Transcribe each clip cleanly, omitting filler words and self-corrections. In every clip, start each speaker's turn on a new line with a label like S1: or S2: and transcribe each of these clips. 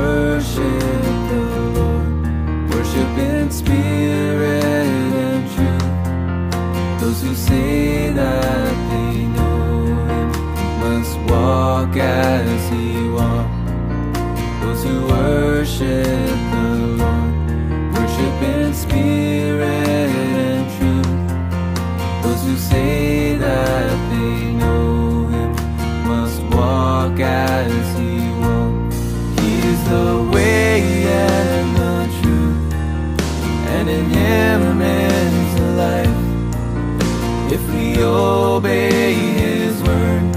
S1: worship the Lord, worship in spirit and truth. Those who say that they know Him must walk as He walked. Those who worship the Lord, worship in spirit and truth. Those who say that they know Him must walk as He walked. He is the way and the truth, and in Him is the life. If we obey His word,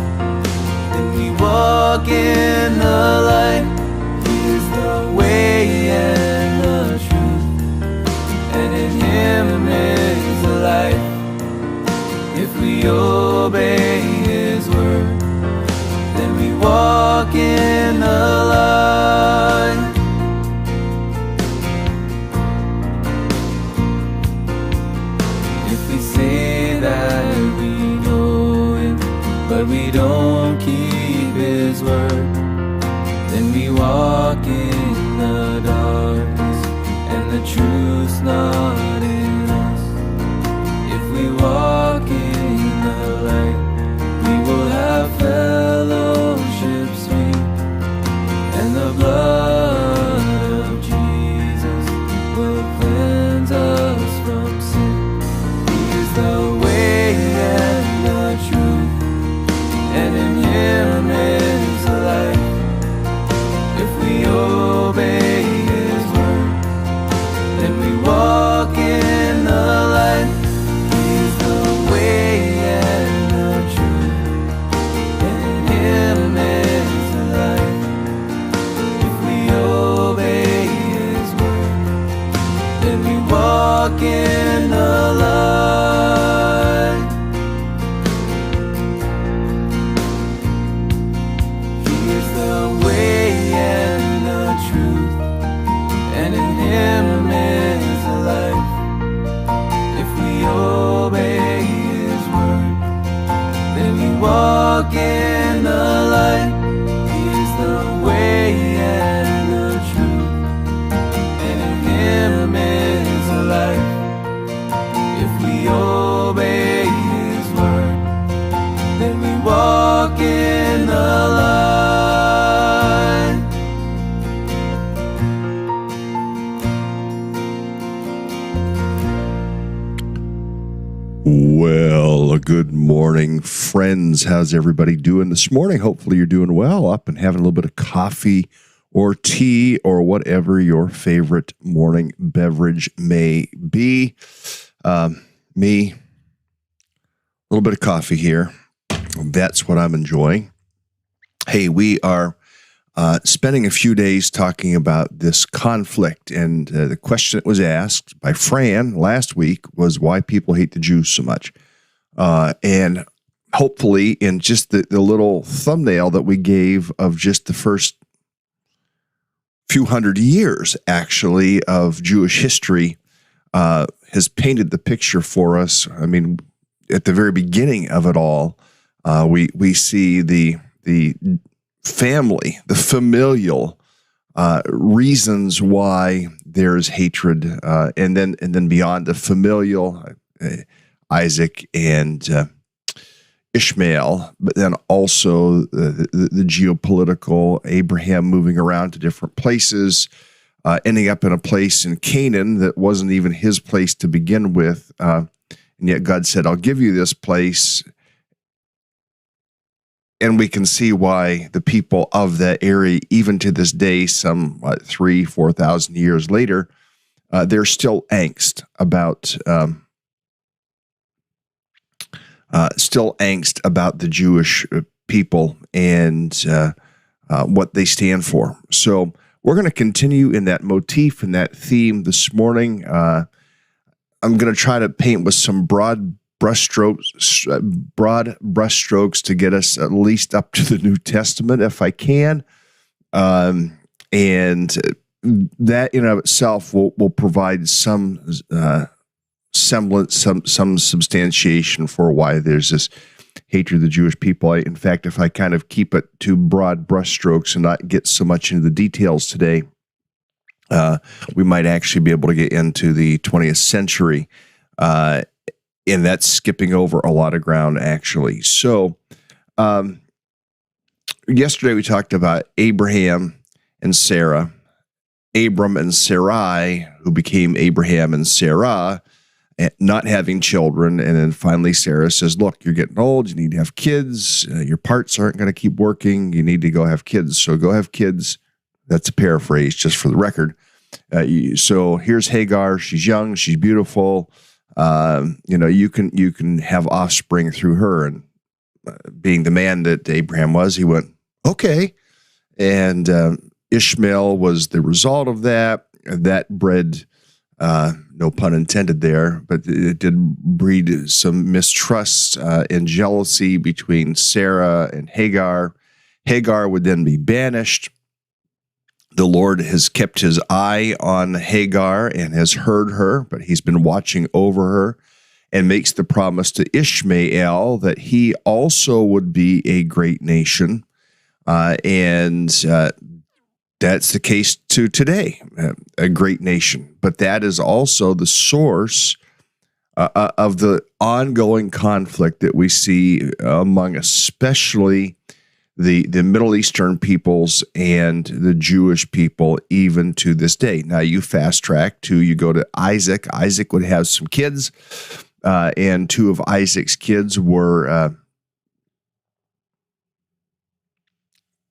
S1: then we walk in the light. He is the way and the truth, and in Him is the life. If we obey His word, then we walk in the light. If we say that we know Him, but we don't keep His word, then we walk in the darkness, and the truth's not in us. If we walk in the light, we will have fellowship sweet, and the blood of Jesus will cleanse us from sin. He is the way and the truth, and in Him is the life. If we obey His word, then we walk in the light. He is the way and the truth, and in Him is the life. If we obey His word, then we walk in the light. He is the way and the truth, and in Him is the life. If we obey His word, then we walk in the light. He is the way and the truth, and in Him is the life. If we obey His word, then we walk in the light.
S2: Well, good morning, friends. How's everybody doing this morning? Hopefully you're doing well, up and having a little bit of coffee or tea or whatever your favorite morning beverage may be. Me, a little bit of coffee here. That's what I'm enjoying. Hey, we are spending a few days talking about this conflict, and the question that was asked by Fran last week was why people hate the Jews so much. And hopefully in just the little thumbnail that we gave of just the first few hundred years, actually, of Jewish history has painted the picture for us. I mean, at the very beginning of it all, we see the family, the familial reasons why there's hatred, and then beyond the familial, Isaac and Ishmael, but then also the geopolitical, Abraham moving around to different places, ending up in a place in Canaan that wasn't even his place to begin with, and yet God said, I'll give you this place. And we can see why the people of that area, even to this day, some 3,000-4,000 years later, there's still angst about the Jewish people and what they stand for. So we're going to continue in that motif and that theme this morning. I'm going to try to paint with some broad brushstrokes to get us at least up to the New Testament, if I can, and that in of itself will provide some semblance, some substantiation for why there's this hatred of the Jewish people. In fact, if I kind of keep it to broad brushstrokes and not get so much into the details today, we might actually be able to get into the 20th century, and that's skipping over a lot of ground, actually. So yesterday we talked about Abraham and Sarah, Abram and Sarai, who became Abraham and Sarah, not having children. And then finally Sarah says, look, you're getting old. You need to have kids. Your parts aren't going to keep working. You need to go have kids. So go have kids. That's a paraphrase just for the record. So here's Hagar. She's young. She's beautiful. You can have offspring through her. And being the man that Abraham was, he went, okay. And Ishmael was the result of that. That bred, no pun intended there, but it did breed some mistrust and jealousy between Sarah and Hagar. Hagar would then be banished. The Lord has kept his eye on Hagar and has heard her, but he's been watching over her, and makes the promise to Ishmael that he also would be a great nation. That's the case to today, a great nation. But that is also the source of the ongoing conflict that we see among especially the Middle Eastern peoples and the Jewish people even to this day. Now you fast track you go to Isaac. Isaac would have some kids, and two of Isaac's kids were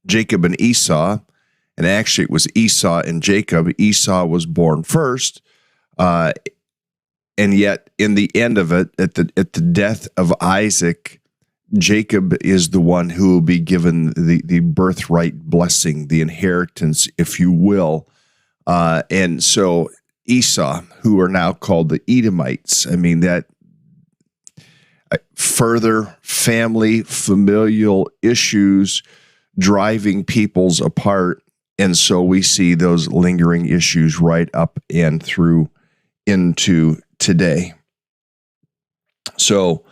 S2: Jacob and Esau. And actually, it was Esau and Jacob. Esau was born first, and yet in the end of it, at the death of Isaac, Jacob is the one who will be given the birthright blessing, the inheritance, if you will. And so Esau, who are now called the Edomites, I mean, that further family, familial issues driving peoples apart. And so we see those lingering issues right up and through into today. So,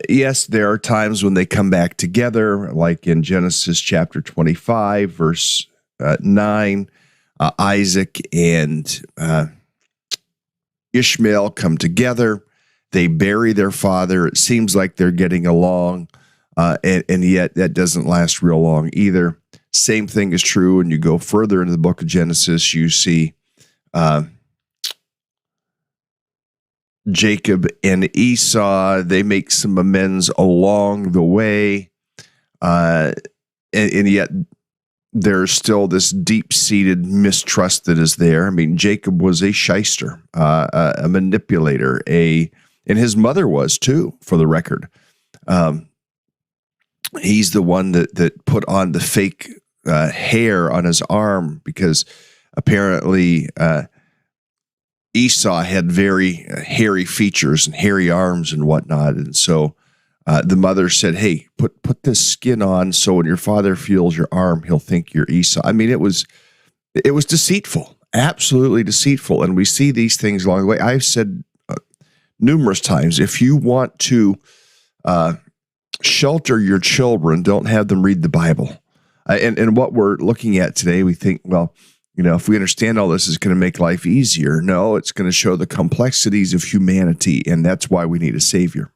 S2: yes, there are times when they come back together, like in Genesis chapter 25, verse 9, Isaac and Ishmael come together. They bury their father. It seems like they're getting along, and yet that doesn't last real long either. Same thing is true when you go further into the book of Genesis. You see Jacob and Esau. They make some amends along the way, and yet there's still this deep-seated mistrust that is there. I mean, Jacob was a shyster, a manipulator, and his mother was too, for the record. He's the one that put on the fake hair on his arm because apparently Esau had very hairy features and hairy arms and whatnot. And so the mother said, hey, put this skin on so when your father feels your arm, he'll think you're Esau. I mean, it was deceitful, absolutely deceitful. And we see these things along the way. I've said numerous times, if you want to shelter your children, don't have them read the Bible. And what we're looking at today, we think, well, if we understand all this, it's going to make life easier. No, it's going to show the complexities of humanity, and that's why we need a Savior.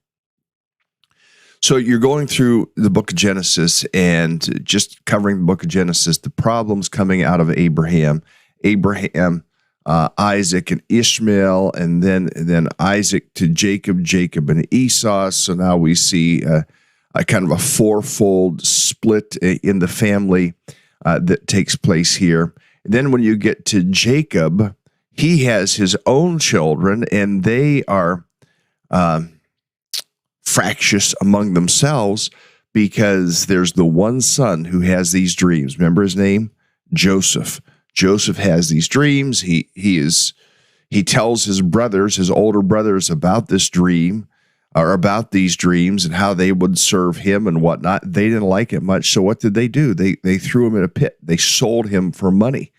S2: So you're going through the book of Genesis and just covering the book of Genesis, the problems coming out of Abraham, Isaac and Ishmael, and then Isaac to Jacob, Jacob and Esau. So now we see a kind of a fourfold split in the family that takes place here. And then when you get to Jacob, he has his own children, and they are fractious among themselves because there's the one son who has these dreams. Remember his name? Joseph. Joseph has these dreams. He tells his brothers, his older brothers, about this dream, or about these dreams and how they would serve him and whatnot. They didn't like it much. So what did they do? They threw him in a pit. They sold him for money.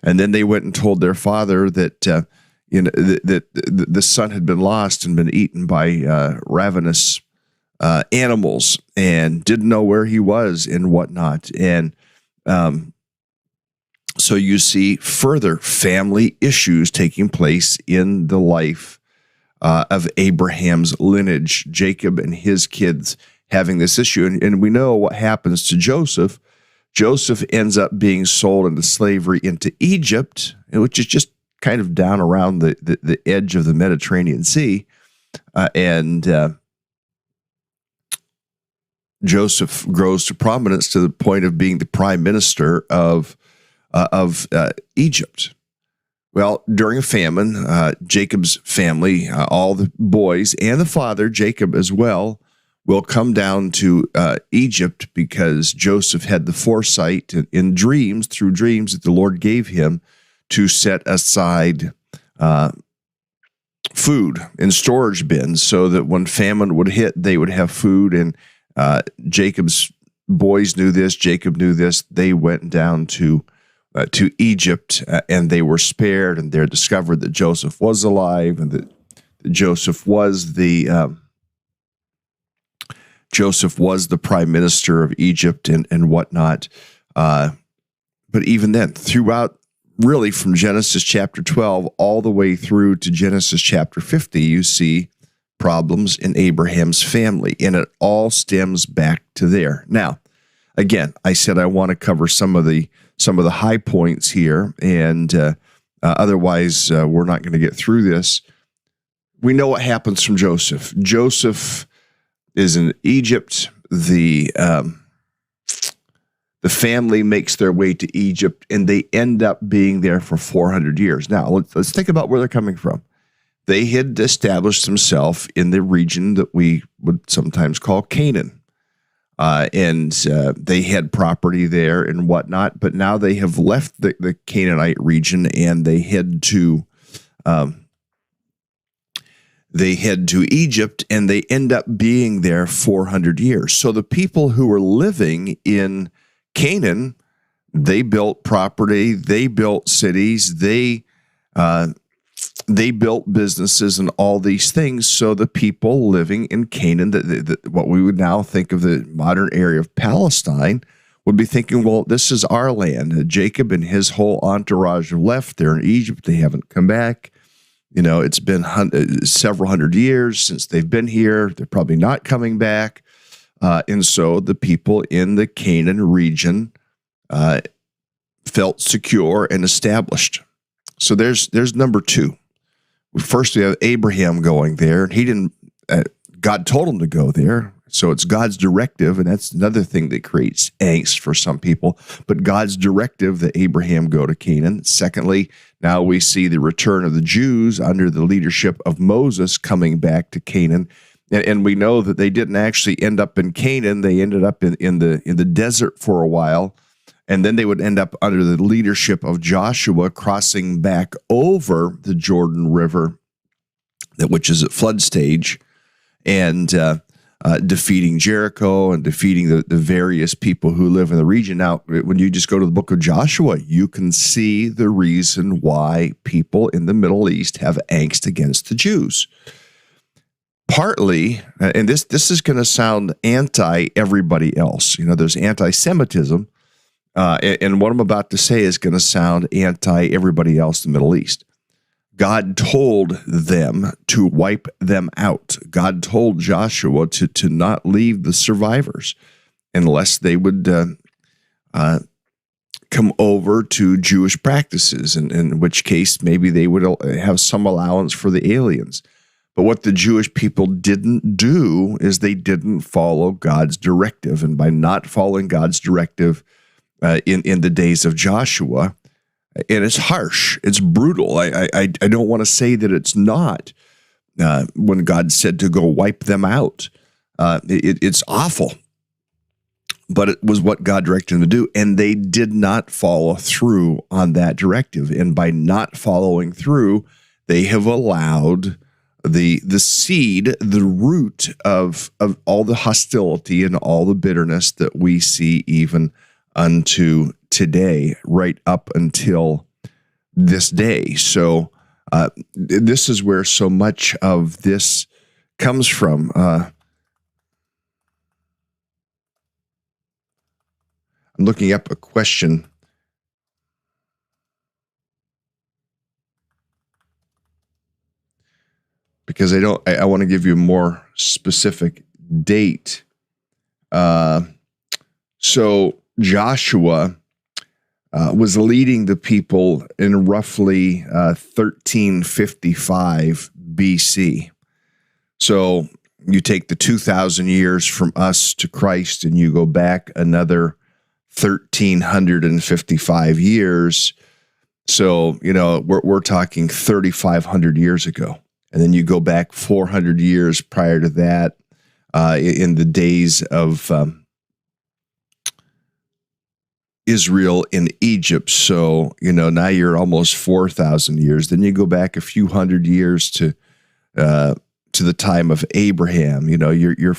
S2: And then they went and told their father that that the son had been lost and been eaten by ravenous animals and didn't know where he was and whatnot. And so you see further family issues taking place in the life of Abraham's lineage, Jacob and his kids having this issue. And we know what happens to Joseph. Joseph ends up being sold into slavery into Egypt, which is just kind of down around the edge of the Mediterranean Sea. Joseph grows to prominence to the point of being the prime minister of Egypt. Well, during a famine, Jacob's family, all the boys and the father, Jacob as well, will come down to Egypt because Joseph had the foresight in dreams, through dreams that the Lord gave him, to set aside food in storage bins so that when famine would hit, they would have food. And Jacob's boys knew this. Jacob knew this. They went down to Egypt, and they were spared, and they discovered that Joseph was alive, and that Joseph was the prime minister of Egypt and whatnot. But even then, throughout, really from Genesis chapter 12 all the way through to Genesis chapter 50, you see problems in Abraham's family, and it all stems back to there. Now, again, I said I want to cover some of the high points here, and otherwise we're not going to get through this. We know what happens from Joseph. Joseph is in Egypt. The family makes their way to Egypt, and they end up being there for 400 years. Now, let's think about where they're coming from. They had established themselves in the region that we would sometimes call Canaan. And they had property there and whatnot, but now they have left the Canaanite region, and they head to Egypt, and they end up being there 400 years. So the people who were living in Canaan, they built property, they built cities, they built businesses and all these things. So the people living in Canaan, what we would now think of the modern area of Palestine, would be thinking, well, this is our land. Jacob and his whole entourage have left. They're in Egypt. They haven't come back. You know, it's been several hundred years since they've been here. They're probably not coming back. And so the people in the Canaan region felt secure and established. So there's number two. First, we have Abraham going there. He didn't. God told him to go there, so it's God's directive, and that's another thing that creates angst for some people. But God's directive that Abraham go to Canaan. Secondly, now we see the return of the Jews under the leadership of Moses coming back to Canaan, and we know that they didn't actually end up in Canaan. They ended up in the desert for a while. And then they would end up under the leadership of Joshua, crossing back over the Jordan River, which is at flood stage, and defeating Jericho and defeating the various people who live in the region. Now, when you just go to the book of Joshua, you can see the reason why people in the Middle East have angst against the Jews. Partly, and this is going to sound anti-everybody else. You know, there's anti-Semitism. And what I'm about to say is going to sound anti-everybody else in the Middle East. God told them to wipe them out. God told Joshua to not leave the survivors unless they would come over to Jewish practices, in which case maybe they would have some allowance for the aliens. But what the Jewish people didn't do is they didn't follow God's directive. And by not following God's directive, in the days of Joshua, and it's harsh, it's brutal. I don't want to say that it's not. When God said to go wipe them out, it's awful, but it was what God directed them to do, and they did not follow through on that directive. And by not following through, they have allowed the seed, the root of all the hostility and all the bitterness that we see even unto today, right up until this day. So this is where so much of this comes from. I'm looking up a question. Because I want to give you a more specific date. So Joshua was leading the people in roughly 1355 BC. So you take the 2,000 years from us to Christ and you go back another 1,355 years. So, we're talking 3,500 years ago. And then you go back 400 years prior to that, in the days of Israel in Egypt. So, now you're almost 4,000 years. Then you go back a few hundred years to the time of Abraham. You're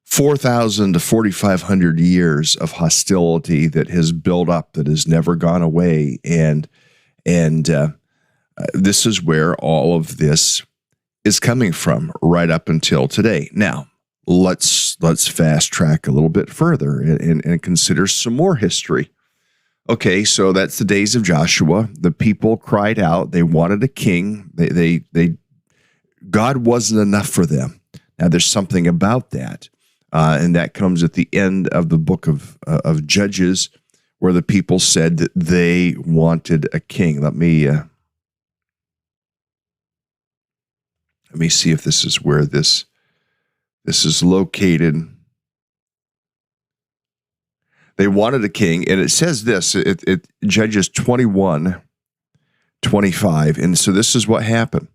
S2: 4,000 to 4,500 years of hostility that has built up, that has never gone away. And this is where all of this is coming from right up until today. Now, let's fast track a little bit further and consider some more history. Okay, so that's the days of Joshua. The people cried out. They wanted a king. God wasn't enough for them. Now, there's something about that, and that comes at the end of the book of Judges, where the people said that they wanted a king. Let me see if this is where this is located. They wanted a king, and it says this, it Judges 21:25, and so this is what happened.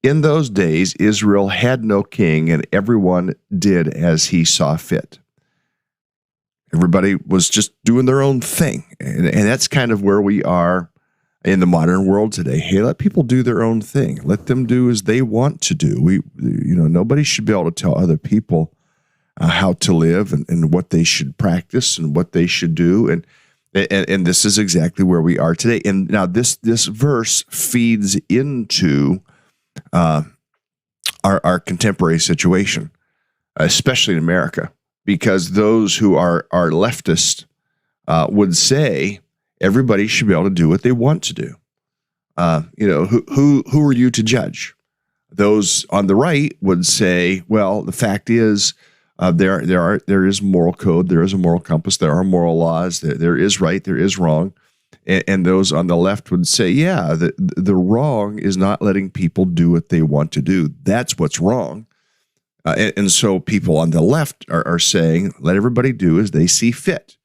S2: In those days, Israel had no king, and everyone did as he saw fit. Everybody was just doing their own thing, and that's kind of where we are in the modern world today. Hey, let people do their own thing. Let them do as they want to do. Nobody should be able to tell other people how to live and what they should practice and what they should do. And this is exactly where we are today. And now this verse feeds into our contemporary situation, especially in America, because those who are leftist would say everybody should be able to do what they want to do. Who are you to judge? Those on the right would say, well, the fact is, there is moral code, there is a moral compass, there are moral laws, there is right, there is wrong. And those on the left would say, yeah, the wrong is not letting people do what they want to do. That's what's wrong. And so people on the left are saying, let everybody do as they see fit.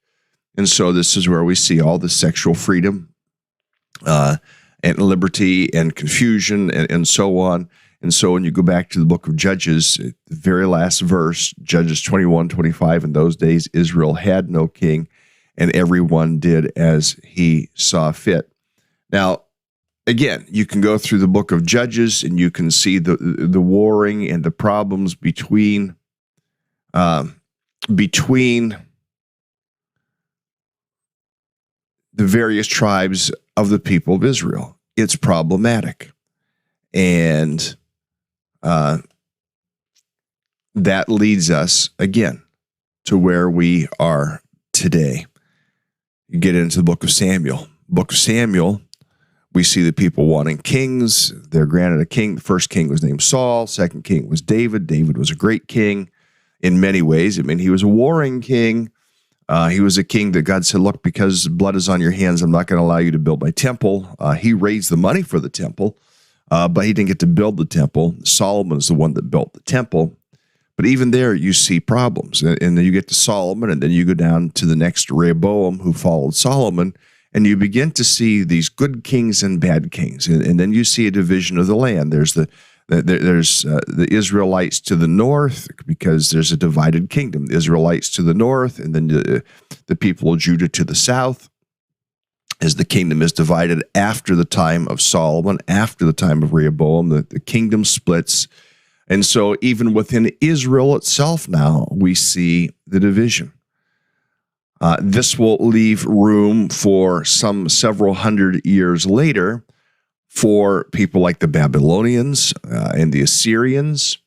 S2: And so this is where we see all the sexual freedom and liberty and confusion and so on. And so when you go back to the book of Judges, the very last verse, Judges 21:25, in those days Israel had no king, and everyone did as he saw fit. Now, again, you can go through the book of Judges and you can see the warring and the problems between the various tribes of the people of Israel. It's problematic. And that leads us, again, to where we are today. You get into the book of Samuel. Book of Samuel, we see the people wanting kings. They're granted a king. The first king was named Saul. Second king was David. David was a great king in many ways. I mean, he was a warring king. He was a king that God said, look, because blood is on your hands, I'm not going to allow you to build my temple. He raised the money for the temple, but he didn't get to build the temple. Solomon is the one that built the temple. But even there, you see problems. And then you get to Solomon, and then you go down to the next Rehoboam, who followed Solomon, and you begin to see these good kings and bad kings. And then you see a division of the land. There's the Israelites to the north, because there's a divided kingdom. The Israelites to the north, and then the people of Judah to the south, as the kingdom is divided after the time of Solomon, after the time of Rehoboam. The kingdom splits. And so even within Israel itself now, we see the division. This will leave room for several hundred years later for people like the Babylonians and the Assyrians,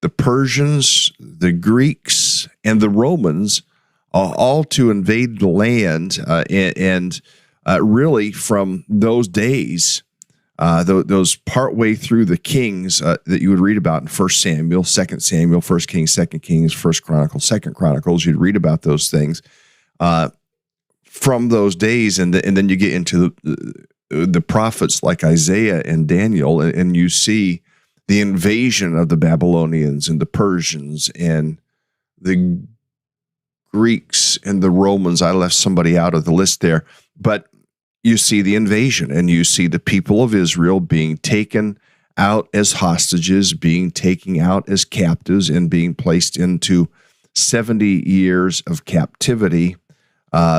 S2: the Persians, the Greeks, and the Romans, all to invade the land, and really from those days, those partway through the Kings that you would read about in 1 Samuel, 2 Samuel, 1 Kings, 2 Kings, 1 Chronicles, 2 Chronicles, you'd read about those things from those days, and then you get into the prophets like Isaiah and Daniel, and you see the invasion of the Babylonians and the Persians and the Greeks and the Romans. I left somebody out of the list there, but you see the invasion, and you see the people of Israel being taken out as hostages, being taken out as captives, and being placed into 70 years of captivity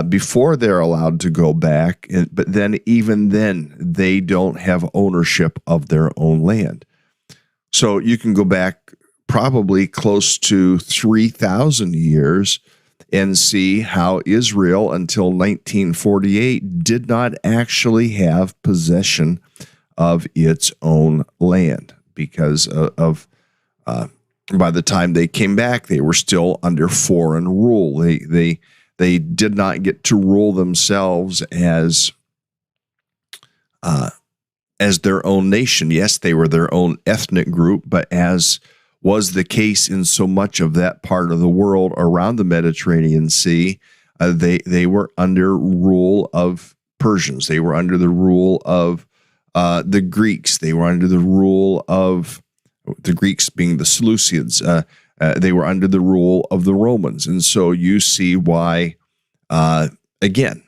S2: before they're allowed to go back. But then, even then, they don't have ownership of their own land. So you can go back probably close to 3,000 years and see how Israel until 1948 did not actually have possession of its own land, because of by the time they came back, they were still under foreign rule. They did not get to rule themselves as their own nation. Yes, they were their own ethnic group, but as was the case in so much of that part of the world around the Mediterranean Sea, they were under rule of Persians. They were under the rule of the Greeks. They were under the rule of the Greeks being the Seleucids. They were under the rule of the Romans. And so you see why, again,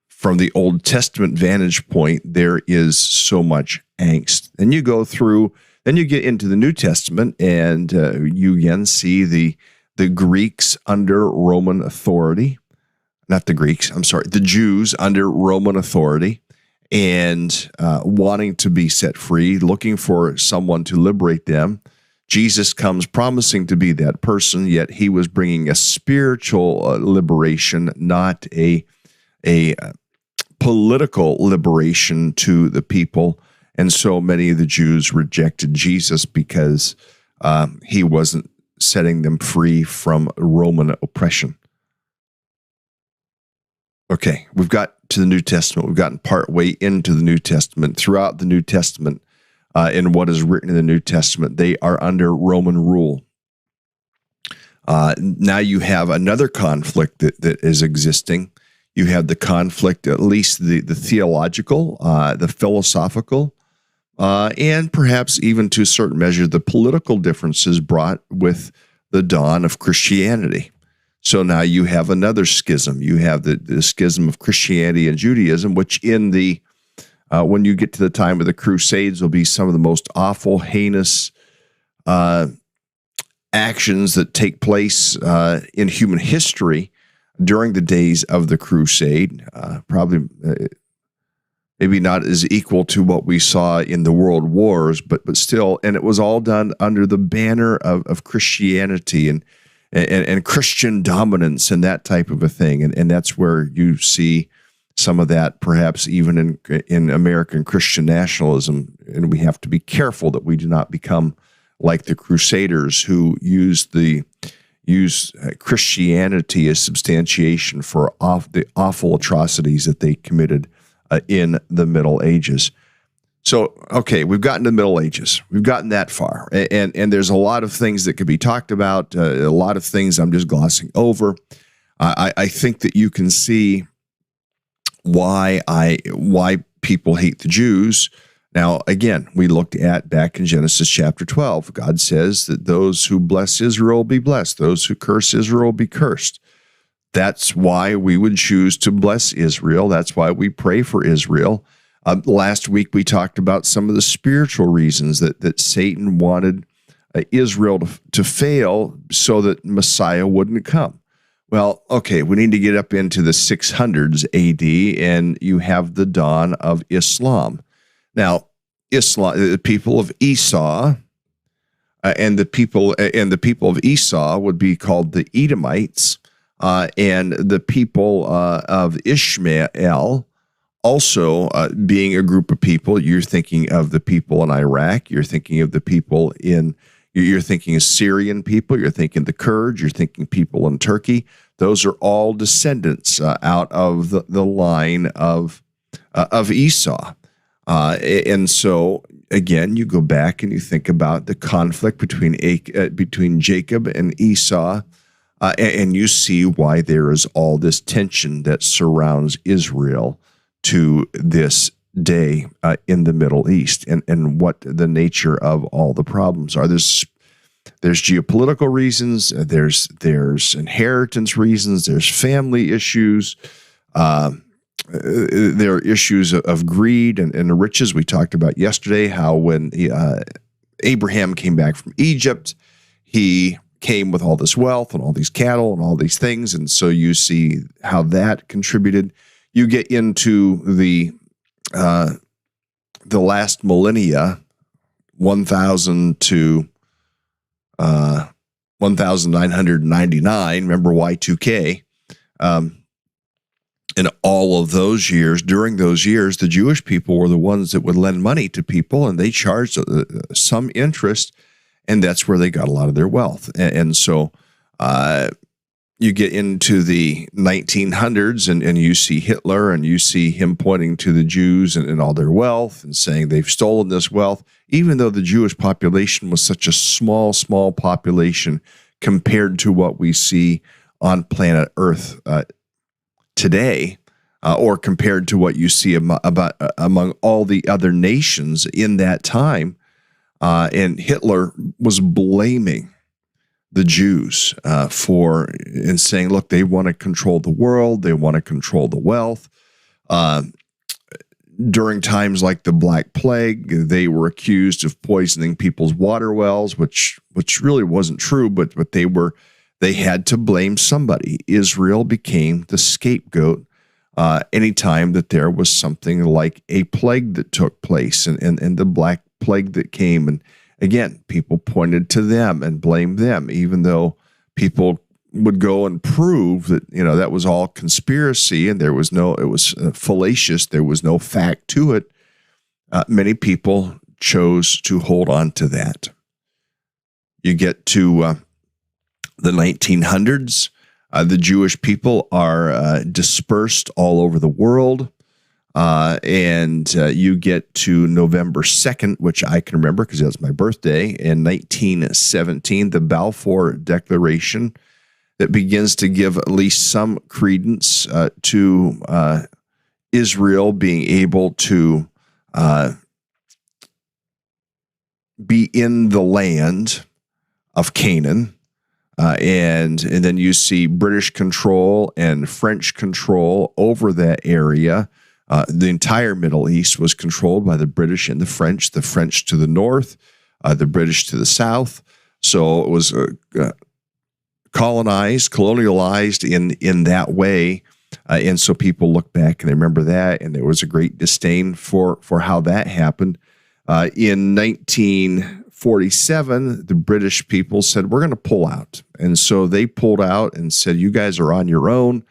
S2: from the Old Testament vantage point, there is so much angst. And you go through, then you get into the New Testament, and you again see the Greeks under Roman authority. Not the Greeks, I'm sorry, the Jews under Roman authority, and wanting to be set free, looking for someone to liberate them. Jesus comes promising to be that person, yet he was bringing a spiritual liberation, not a political liberation to the people. And so many of the Jews rejected Jesus because he wasn't setting them free from Roman oppression. Okay, we've got to the New Testament. We've gotten part way into the New Testament. Throughout the New Testament, in what is written in the New Testament, they are under Roman rule. Now you have another conflict that is existing. You have the conflict, at least the theological, the philosophical, and perhaps even to a certain measure, the political differences brought with the dawn of Christianity. So now you have another schism. You have the schism of Christianity and Judaism, which in the when you get to the time of the Crusades will be some of the most awful, heinous actions that take place in human history during the days of the Crusade. Probably maybe not as equal to what we saw in the world wars, but still, and it was all done under the banner of Christianity and Christian dominance and that type of a thing. And that's where you see some of that, perhaps even in American Christian nationalism. And we have to be careful that we do not become like the Crusaders, who use Christianity as substantiation for the awful atrocities that they committed in the Middle Ages. So, okay, we've gotten to the Middle Ages. We've gotten that far. And there's a lot of things that could be talked about, a lot of things I'm just glossing over. I think that you can see why people hate the Jews. Now, again, we looked at back in Genesis chapter 12. God says that those who bless Israel will be blessed. Those who curse Israel will be cursed. That's why we would choose to bless Israel. That's why we pray for Israel. Last week, we talked about some of the spiritual reasons that Satan wanted Israel to fail so that Messiah wouldn't come. Well, okay, we need to get up into the 600s AD, and you have the dawn of Islam. Now, Islam, the people of Esau, and the people of Esau would be called the Edomites, and the people of Ishmael, also being a group of people. You're thinking of the people in Iraq. You're thinking of the people in You're thinking Syrian people, you're thinking the Kurds, you're thinking people in Turkey. Those are all descendants out of the line of Esau. And so, again, you go back and you think about the conflict between Jacob and Esau, and you see why there is all this tension that surrounds Israel to this day in the Middle East, and what the nature of all the problems are. There's geopolitical reasons, there's inheritance reasons, there's family issues, there are issues of greed and riches. We talked about yesterday how when Abraham came back from Egypt, he came with all this wealth and all these cattle and all these things, and so you see how that contributed. You get into the last millennia, 1000 to 1999. Remember Y2K? In all of those years, during those years, the Jewish people were the ones that would lend money to people, and they charged some interest, and that's where they got a lot of their wealth. And so you get into the 1900s, and you see Hitler, and you see him pointing to the Jews and all their wealth and saying they've stolen this wealth, even though the Jewish population was such a small population compared to what we see on planet Earth today, or compared to what you see among all the other nations in that time. And Hitler was blaming the Jews and saying, look, they want to control the world, they want to control the wealth. During times like the Black Plague, they were accused of poisoning people's water wells, which really wasn't true, but they had to blame somebody. Israel became the scapegoat anytime that there was something like a plague that took place, and the Black Plague that came. And again, people pointed to them and blamed them, even though people would go and prove that, that was all conspiracy and it was fallacious. There was no fact to it. Many people chose to hold on to that. You get to the 1900s, the Jewish people are dispersed all over the world. And you get to November 2nd, which I can remember because that's my birthday, in 1917, the Balfour Declaration that begins to give at least some credence to Israel being able to be in the land of Canaan. And then you see British control and French control over that area. The entire Middle East was controlled by the British and the French to the north, the British to the south. So it was colonialized in that way. And so people look back and they remember that, and there was a great disdain for how that happened. In 1947, the British people said, we're going to pull out. And so they pulled out and said, you guys are on your own.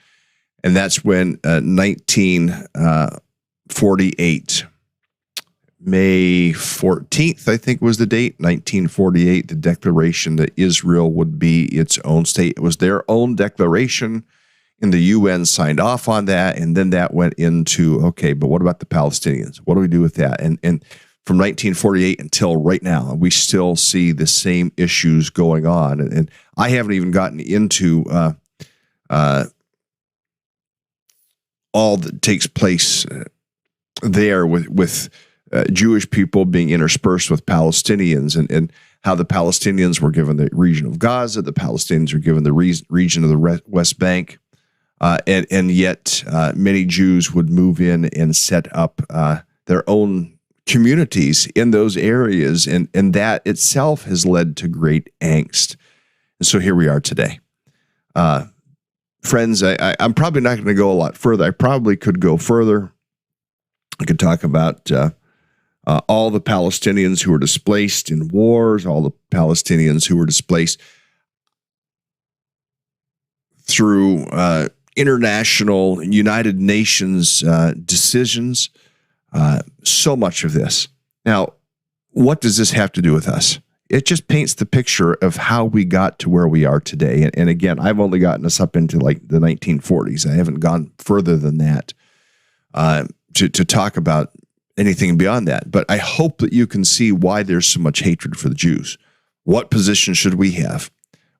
S2: And that's when 1948, May 14th, I think was the date, 1948, the declaration that Israel would be its own state. It was their own declaration, and the UN signed off on that. And then that went into, okay, but what about the Palestinians? What do we do with that? And from 1948 until right now, we still see the same issues going on. And I haven't even gotten into all that takes place there with Jewish people being interspersed with Palestinians, and how the Palestinians were given the region of Gaza, the Palestinians were given the region of the West Bank, and yet many Jews would move in and set up their own communities in those areas, and that itself has led to great angst. And so here we are today. Friends, I'm probably not going to go a lot further. I probably could go further. I could talk about all the Palestinians who were displaced in wars, all the Palestinians who were displaced through international United Nations decisions, so much of this. Now, what does this have to do with us? it just paints the picture of how we got to where we are today. And again, I've only gotten us up into like the 1940s. I haven't gone further than that to talk about anything beyond that. But I hope that you can see why there's so much hatred for the Jews. What position should we have?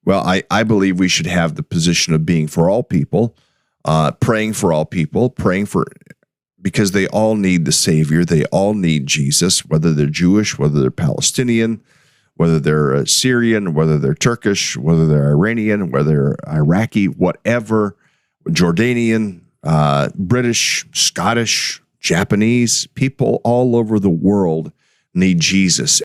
S2: Well, I believe we should have the position of being for all people, praying for all people, because they all need the Savior. They all need Jesus, whether they're Jewish, whether they're Palestinian, whether they're Syrian, whether they're Turkish, whether they're Iranian, whether they're Iraqi, whatever, Jordanian, British, Scottish, Japanese, people all over the world need Jesus.